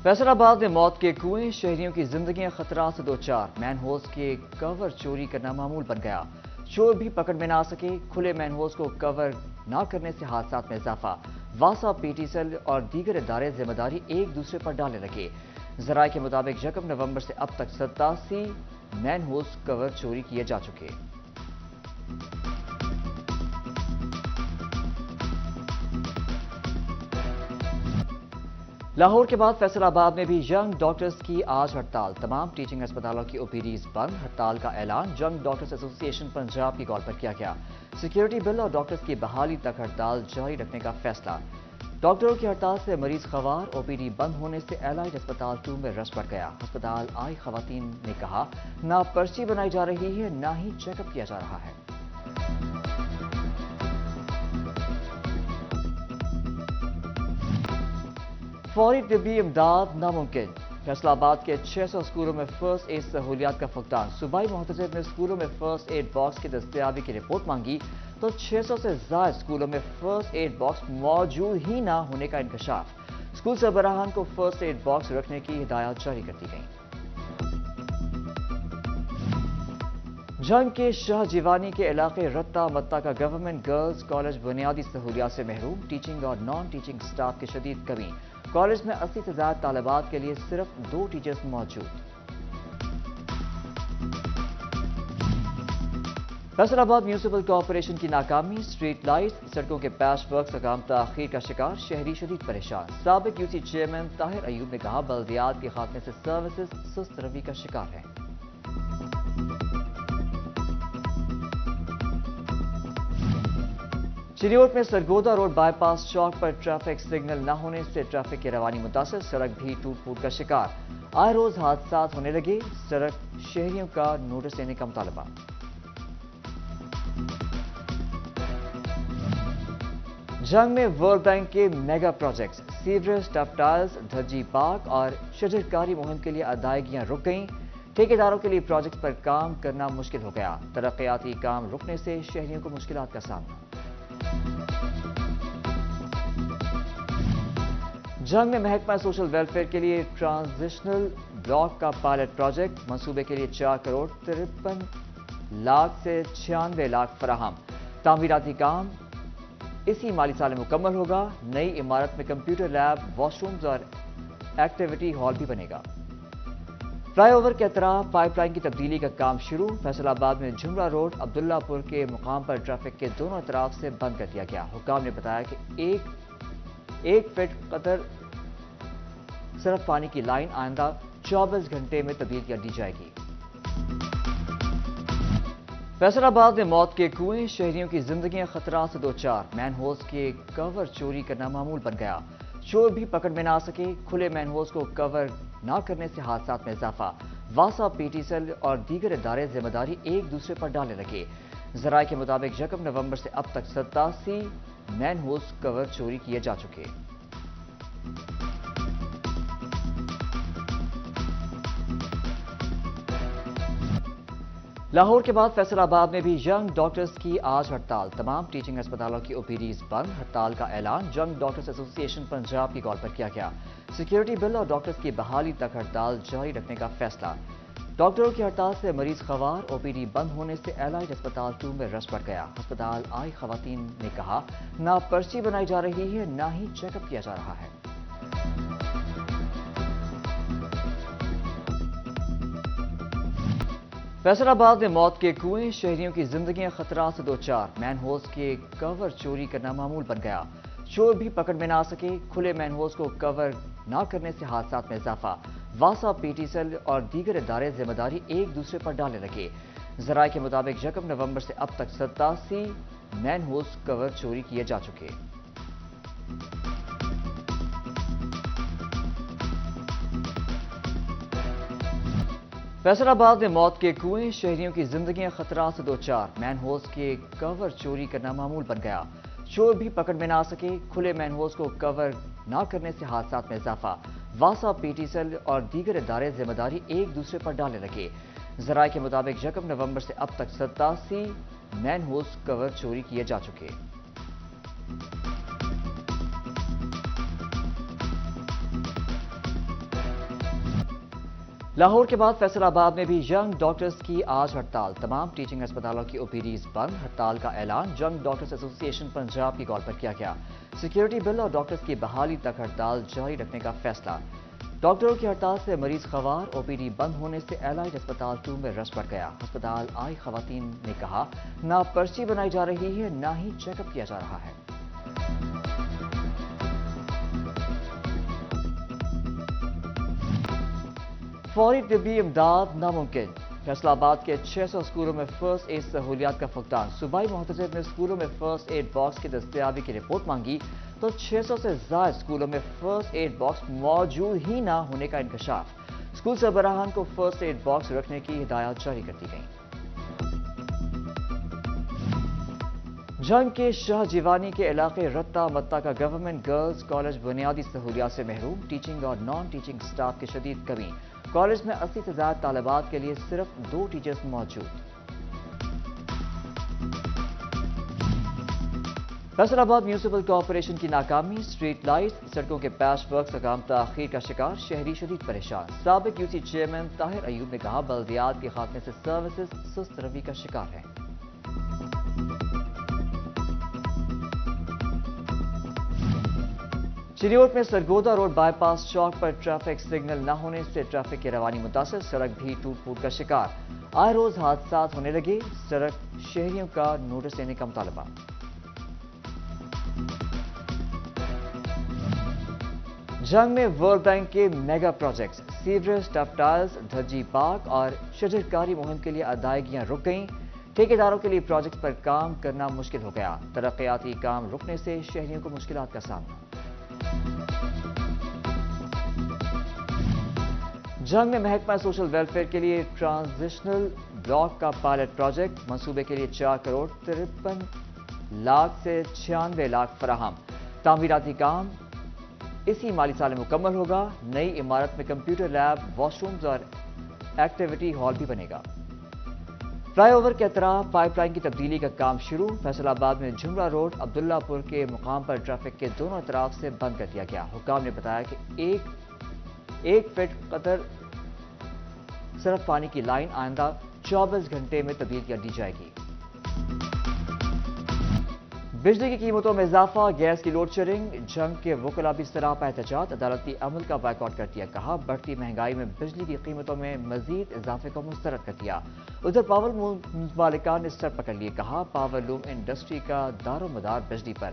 फैसल आबाद में मौत के कुएं, शहरियों की जिंदगियां खतरा से दो चार। मैन होल्स के कवर चोरी करना मामूल बन गया। चोर भी पकड़ में ना सके। खुले मैन होल्स को कवर ना करने से हादसात में इजाफा। वासा, पीटी सेल और दीगर इदारे जिम्मेदारी एक दूसरे पर डालने लगे। जराये के मुताबिक यकम नवंबर से अब तक 87 मैन होल्स कवर चोरी किए जा चुके। लाहौर के बाद फैसलाबाद में भी यंग डॉक्टर्स की आज हड़ताल। तमाम टीचिंग अस्पतालों की ओपीडीज बंद। हड़ताल का ऐलान यंग डॉक्टर्स एसोसिएशन पंजाब की कॉल पर किया गया। सिक्योरिटी बिल और डॉक्टर्स की बहाली तक हड़ताल जारी रखने का फैसला। डॉक्टरों की हड़ताल से मरीज खवार। ओपीडी बंद होने से एलाइड अस्पताल 2 में रश बढ़ गया। अस्पताल आई खवातीन ने कहा, ना पर्ची बनाई जा रही है, ना ही चेकअप किया जा रहा है। फौरी तिब्बी इमदाद नामुमकिन। फैसलाबाद के 600 स्कूलों में फर्स्ट एड सहूलियात का फुकदान। सूबाई मुहतसिब ने स्कूलों में फर्स्ट एड बॉक्स की दस्तयाबी की रिपोर्ट मांगी तो 600 से ज्यादा स्कूलों में फर्स्ट एड बॉक्स मौजूद ही ना होने का इंकशाफ। स्कूल सरबराहान को फर्स्ट एड बॉक्स रखने की हिदायत जारी कर दी गई। जंग के शाह जीवानी के इलाके रत्ता मत्ता का गवर्नमेंट गर्ल्स कॉलेज बुनियादी सहूलियात से महरूम। टीचिंग और नॉन टीचिंग स्टाफ की शदीद कमी। कॉलेज में 80 से ज्यादा तालिबात के लिए सिर्फ 2 टीचर्स मौजूद। फैसलाबाद म्यूनिसिपल कॉर्पोरेशन की नाकामी। स्ट्रीट लाइट्स, सड़कों के पैच वर्क का काम ताखीर का शिकार। शहरी शदीद परेशान। साबिक यूसी चेयरमैन ताहिर अयूब ने कहा, बल्दियात के खात्मे से सर्विसेज सुस्त रवि का शिकार है। चिरियोट में सरगोदा रोड बाईपास चौक पर ट्रैफिक सिग्नल न होने से ट्रैफिक की रवानी मुतासर। सड़क भी टूट फूट का शिकार। आए रोज हादसा होने लगे। सड़क शहरियों का नोटिस लेने का मुतालबा। जंग में वर्ल्ड बैंक के मेगा प्रोजेक्ट्स। सीवरेज, टफटाइल्स, धज्जी पार्क और शजरकारी मुहिम के लिए अदायगियां रुक गईं। ठेकेदारों के लिए प्रोजेक्ट पर काम करना मुश्किल हो गया। तरक्याती काम रुकने से शहरियों को मुश्किलात का सामना। जंग में महकमा सोशल वेलफेयर के लिए ट्रांजिशनल ब्लॉक का पायलट प्रोजेक्ट। मंसूबे के लिए 4 करोड़ 53 लाख से 96 लाख फराहम। तामीराती काम इसी माली साल में मुकम्मल होगा। नई इमारत में कंप्यूटर लैब, वॉशरूम्स और एक्टिविटी हॉल भी बनेगा। फ्लाईओवर के अतराफ पाइपलाइन की तब्दीली का काम शुरू। फैसलाबाद में झुमरा रोड अब्दुल्लापुर के मुकाम पर ट्रैफिक के दोनों तरफ से बंद कर दिया गया। हुक्काम ने बताया कि एक फीट कतर सिर्फ पानी की लाइन आइंदा 24 घंटे में तब्दील कर दी जाएगी। फैसलाबाद में मौत के कुएं, शहरियों की जिंदगियां खतरा से दो चार। मैन होल्स के कवर चोरी करना मामूल बन गया। चोर भी पकड़ में ना सके। खुले मैन होल्स को कवर ना करने से हादसात में इजाफा। वासा, पीटी सेल और दीगर इदारे जिम्मेदारी एक दूसरे पर डालने लगे। जराये के मुताबिक यकम नवंबर से अब तक 87 मैन होल्स कवर चोरी किए जा चुके। लाहौर के बाद फैसलाबाद में भी यंग डॉक्टर्स की आज हड़ताल। तमाम टीचिंग अस्पतालों की ओपीडीज बंद। हड़ताल का ऐलान यंग डॉक्टर्स एसोसिएशन पंजाब की कॉल पर किया गया। सिक्योरिटी बिल और डॉक्टर्स की बहाली तक हड़ताल जारी रखने का फैसला। डॉक्टरों की हड़ताल से मरीज खवार। ओपीडी बंद होने से एलाइड अस्पताल 2 में रश बढ़ गया। अस्पताल आई खवातीन ने कहा, ना पर्ची बनाई जा रही है, ना ही चेकअप किया जा रहा है। फैसलाबाद में मौत के कुएं, शहरियों की जिंदगियां खतरा से दो चार। मैन होल्स के कवर चोरी करना मामूल बन गया। चोर भी पकड़ में ना सके। खुले मैन होल्स को कवर ना करने से हादसात में इजाफा। वासा, पीटी सेल और दीगर इदारे जिम्मेदारी एक दूसरे पर डालने लगे। जराये के मुताबिक यकम नवंबर से अब तक 87 मैन होल्स कवर चोरी किए जा चुके। फैसलाबाद में मौत के कुएं, शहरियों की जिंदगियां खतरा से दो चार। मैन होल्स के कवर चोरी करना मामूल बन गया। चोर भी पकड़ में ना सके। खुले मैन होल्स को कवर ना करने से हादसात में इजाफा। वासा, पीटी सेल और दीगर इदारे जिम्मेदारी एक दूसरे पर डालने लगे। जराये के मुताबिक यकम नवंबर से अब तक 87 मैन होल्स कवर चोरी किए जा चुके। لاہور کے بعد فیصل آباد میں بھی ینگ ڈاکٹرز کی آج ہڑتال، تمام ٹیچنگ اسپتالوں کی OPDs بند، ہڑتال کا اعلان ینگ ڈاکٹرز ایسوسی ایشن پنجاب کی کال پر کیا گیا۔ سیکیورٹی بل اور ڈاکٹرز کی بحالی تک ہڑتال جاری رکھنے کا فیصلہ۔ ڈاکٹروں کی ہڑتال سے مریض خوار، OPD بند ہونے سے ایلائڈ اسپتال 2 میں رش بڑھ گیا۔ ہسپتال آئی خواتین نے کہا نہ پرچی بنائی جا رہی ہے نہ ہی چیک اپ کیا جا رہا ہے۔ فوری طبی امداد ناممکن، فیصل آباد کے 600 اسکولوں میں فرسٹ ایڈ سہولیات کا فقدان۔ صوبائی محتسب نے اسکولوں میں فرسٹ ایڈ باکس کی دستیابی کی رپورٹ مانگی تو 600 سے زائد اسکولوں میں فرسٹ ایڈ باکس موجود ہی نہ ہونے کا انکشاف۔ اسکول سربراہان کو فرسٹ ایڈ باکس رکھنے کی ہدایات جاری کر دی گئیں۔ جنگ کے شاہ جیوانی کے علاقے رتا متا کا گورنمنٹ گرلز کالج بنیادی سہولیات سے محروم، ٹیچنگ اور نان ٹیچنگ سٹاف کی شدید کمی۔ کالج میں 80 سے زائد طالبات کے لیے صرف 2 ٹیچرز موجود۔ فیصل آباد میونسپل کارپوریشن کی ناکامی، اسٹریٹ لائٹس، سڑکوں کے پیچ ورک کا کام تاخیر کا شکار، شہری شدید پریشان۔ سابق UC چیئرمین طاہر ایوب نے کہا بلدیات کے خاتمے سے سروسز سست روی کا شکار ہیں۔ چریوٹ میں Sargodha road by pass Chowk per traffic signal نہ ہونے سے ٹریفک کی روانی متاثر، سڑک بھی ٹوٹ پھوٹ کا شکار۔ آئے روز حادثات ہونے لگے، سڑک شہریوں کا نوٹس لینے کا مطالبہ۔ جنگ میں ورلڈ بینک کے mega projects, sewerage, tuff tiles, دھجی پارک اور شجرکاری مہم کے لیے ادائیگیاں رک گئیں۔ ٹھیکیداروں کے لیے پروجیکٹ پر کام کرنا مشکل ہو گیا، ترقیاتی کام رکنے سے شہریوں کو مشکلات کا سامنا۔ جنگ میں محکمہ سوشل ویلفیئر کے لیے ٹرانزیشنل بلاک کا پائلٹ پروجیکٹ، منصوبے کے لیے 4 کروڑ 53 لاکھ سے 96 لاکھ فراہم۔ تعمیراتی کام اسی مالی سال میں مکمل ہوگا۔ نئی عمارت میں کمپیوٹر لیب، واش رومز اور ایکٹیویٹی ہال بھی بنے گا۔ فلائی اوور کے اطراف پائپ لائن کی تبدیلی کا کام شروع، فیصل آباد میں جمرہ روڈ عبداللہ پور کے مقام پر ٹریفک کے دونوں اطراف سے بند کر دیا گیا۔ حکام نے بتایا کہ ایک فٹ قطر صرف پانی کی لائن آئندہ 24 گھنٹے میں تبدیل کر دی جائے گی۔ بجلی کی قیمتوں میں اضافہ، گیس کی لوڈ شیڈنگ، جنگ کے وکلاء بھی سراپا احتجاج، عدالتی عمل کا بائیکاٹ کر دیا، کہا بڑھتی مہنگائی میں بجلی کی قیمتوں میں مزید اضافے کو مسترد کر دیا۔ ادھر پاور لوم مالکان نے سر پکڑ لیے، کہا پاور لوم انڈسٹری کا دار و مدار بجلی پر،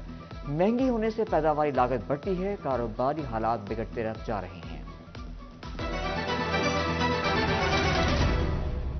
مہنگی ہونے سے پیداواری لاگت بڑھتی ہے، کاروباری حالات بگڑتے جا رہے ہیں۔